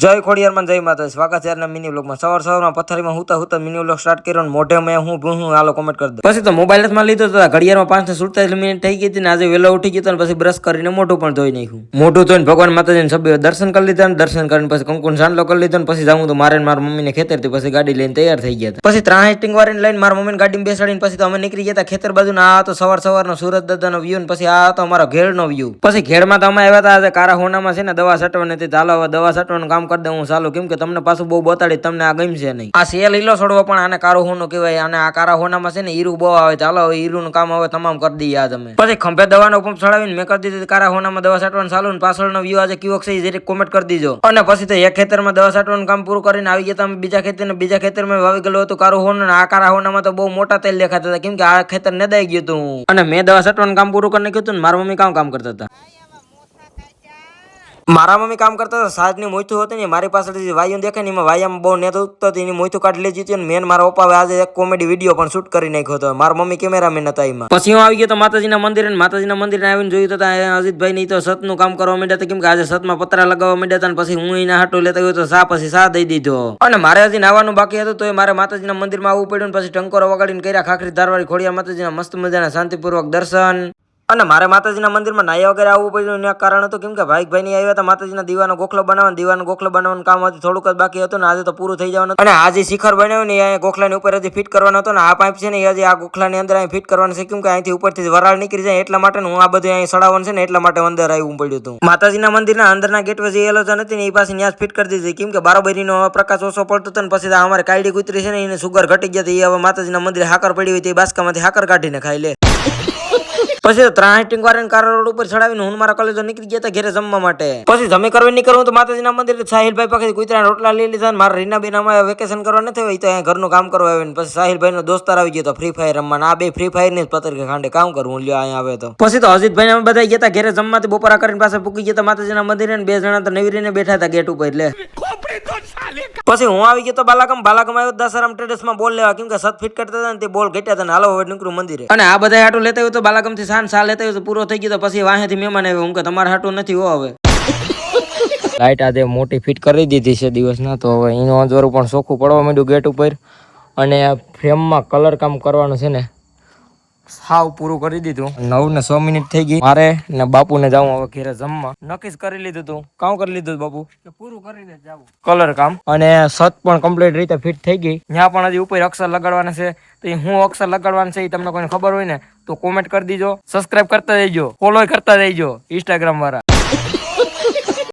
જય ખોડિયારમાં જય માતા સ્વાગત છે આજના મિની વ્લોગમાં સવારમાં પથારીમાં હુતા મિની વ્લોગ સ્ટાર્ટ કર્યો ને મોઢે મેં હું હાલો કોમેન્ટ કરી દો પછી તો મોબાઈલ માં લીધો તો ઘડિયાળમાં 5:47 મિનિટ થઈ ગઈ હતી ને આજે વેલો ઉઠી ગયો પછી બ્રશ કરીને મોઢું પણ ધોઈ નાખ્યું મોઢું ધોઈને ભગવાન માતાજીને સભ્ય દર્શન કરી લીધા ને દર્શન કરીને પછી કંકુન સાંડલો કરી લીધો ને પછી જાઉં તો મારે મારા મમ્મીને ખેતરથી પછી ગાડી લઈને તૈયાર થઈ ગયા પછી ટ્રાન્સટિંગ વાળીને લઈને મારા મમ્મીને ગાડીમાં બેસાડીને પછી તો અમે નીકળી ગયા ખેતર બાજુ આ હતો સવારનો સુરત દાદાનો વ્યૂ ને પછી આ હતો અમારો ઘેડનો વ્યૂ પછી ઘેડમાં તો અમે આવ્યા હતા આજે કારા હોનામાં છે ને દવા છાંટવાની હતી ચાલો હવે દવા છાંટવાનું કામ કરી દઉં ચાલુ કેમ કે તમને પાછું બહુ બતાડી તમને આ ગમશે નહીં આ સેલ લીલો છોડવો પણ આને કારો હોનો કહેવાય અને આ કારા હોનામાં છે ને હીરું બહુ આવે ચાલો હવે હીરુનું કામ હવે તમામ કરી દઈએ આ તમે પછી ખંભે દવાનો પંપ ચડાવીને મેં કરી દીધી કારા હોનામાં દવા છાંટવાનું ચાલુ ને પાછળનો વ્યૂ આજે કેવો છે જે કોમેન્ટ કરી દીજો અને પછી તો એક ખેતરમાં દવા છાંટવાનું કામ પૂરું કરીને આવી ગયા તમે બીજા ખેતરમાં વાવી ગયેલું હતું કારો હોનો આ કારા હોનામાં તો બહુ મોટા તેલ દેખાતા હતા કેમ કે આ ખેતર નેદાઈ ગયું હતું અને મેં દવા છાંટવાનું કામ પૂરું કરીને નાખ્યું હતું ને મારા મમ્મી કામ કરતા હતા મારા મમ્મી કામ કરતા હતા સાજની મોયથું હતી ને મારી પાછળ વાયુ દેખાય ને એમાં વાયામાં બહુ નેત ઉગતો હતી એની મોયથું કાઢી લીધી હતી મેન મારા પપ્પા આજે એક કોમેડી વિડીયો પણ શૂટ કરી નાખ્યો હતો મારા મમ્મી કેમેરામેન હતા એમાં પછી હું આવી ગયો તો માતાજીના મંદિરે આવીને જોયું તો અજીતભાઈ ની તો સતનું કામ કરવા માંડ્યા હતા કેમ કે આજે સતમાં પતરા લગાવવા માંડ્યા હતા પછી હું એના હાટો લેતા ગયો તો પછી સા દઈ દીધો અને મારે હજી નાવાનું બાકી હતું તો મારે માતાજીના મંદિરમાં આવવું પડ્યું પછી ટંકોરો વગાડીને કર્યા ખાખરી ધારવાડી ખોડિયાર માતાજીના મસ્ત મજાના શાંતિપૂર્વક દર્શન અને મારે માતાજીના મંદિરમાં નાયા વગેરે આવવું પડ્યું એના કારણ હતું કેમ કે ભાઈ ની આવ્યા હતા માતાજીના દીવાનો ગોખલો બનાવવાનું કામ હતું થોડુંક જ બાકી હતું ને આજે તો પૂરું થઈ જવાનું અને આજે શિખર બનાવ્યું ને અહીંયા ગોખલાની ઉપર હજી ફિટ કરવાનો હતો ને આ પાઇપ છે ને હજી આ ગોખલાની અંદર અહીં ફિટ કરવાનું છે કેમ કે અહીંથી ઉપરથી વરાળ નીકળી જાય એટલા માટે હું આ બધું અહીં સડાવવાનું છે ને એટલા માટે અંદર આવવું પડ્યું હતું માતાજીના મંદિરના અંદરના ગેટ વચ્ચે એલોજન હતી ને એ પાસે ત્યાં ફિટ કરી દીધી કેમ કે બારોબારીનો પ્રકાશ ઓછો પડતો હતો ને પછી અમારે કાયડી કૂતરી છે ને એને સુગર ઘટી ગયા હતી હવે માતાજીના મંદિરે હાકર પડી હોય તે બાસકામાંથી હાકર કાઢીને ખાઈ લે પછી ત્રાંટિંગ વાળાને કાર રોડ ઉપર ચડાવીને હું મારા કોલેજ નીકળી ગયા હતા ઘરે જમવા માટે પછી જમી કરવી નહીં કરવું તો માતાજીના મંદિર સાહિલભાઈ પાસે કુતરાના રોટલા લઈ લીધા મારા રીનાબેન અમે વેકેશન કરવા નથી હોય તો અહીંયા ઘરનું કામ કરવા આવે પછી સાહિલભાઈ નો દોસ્તાર આવી ગયો તો ફ્રી ફાયર રમવાના આ બે ફ્રી ફાયર ની પતંગ ખાંડે કામ કરવું લ્યો અહીંયા આવે તો પછી તો અજીતભાઈ અમે બધા ગયા હતા ઘરે જમવાથી બપોરા કરીને પાસે પૂકી ગયા માતાજીના મંદિરે બે જણા તો નવીરીને બેઠા હતા ગેટ ઉપર એટલે પછી હું આવી ગયો તો બાલાગમ આવ્યો દસારામ ટ્રેડર્સ માં બોલ લેવા કેમ કે સત ફિટ કરતા હતા ને તે બોલ ઘટ્યા હતા હાલો હવે નીકળું મંદિરે અને આ બધા હાટું લેતા હોય તો બાલાગમ થી સા લેતા હોય તો પૂરો થઈ ગયો તો પછી વાહેથી મહેમાન આવ્યો હું કે તમારા હાટું નથી હો હવે લાઈટ આજે મોટી ફિટ કરી દીધી છે દિવસના તો હવે એનું અંજવારું પણ ચોખ્ખું પડવા માંડ્યું ગેટ ઉપર અને આ ફ્રેમમાં કલર કામ કરવાનું છે ને સાવ પૂરું કરી દીધું 9:06 મિનિટ થઈ ગઈ મારે ને બાપુને જાઉં હવે ઘરે જમવા નક્કી કરી લીધું તું કામ કરી લીધું બાપુ પૂરું કરીને જાવું કલર કામ અને છત પણ કમ્પ્લીટ રીતે ફિટ થઈ ગઈ ત્યાં પણ હજી ઉપર અક્ષર લગાડવાના છે તો હું અક્ષર લગાડવાનું છે એ તમને કોઈને ખબર હોય ને તો કોમેન્ટ કરી દીજો સબસ્ક્રાઇબ કરતા રહેજો ફોલો કરતા રહેજો ઇન્સ્ટાગ્રામ વાળા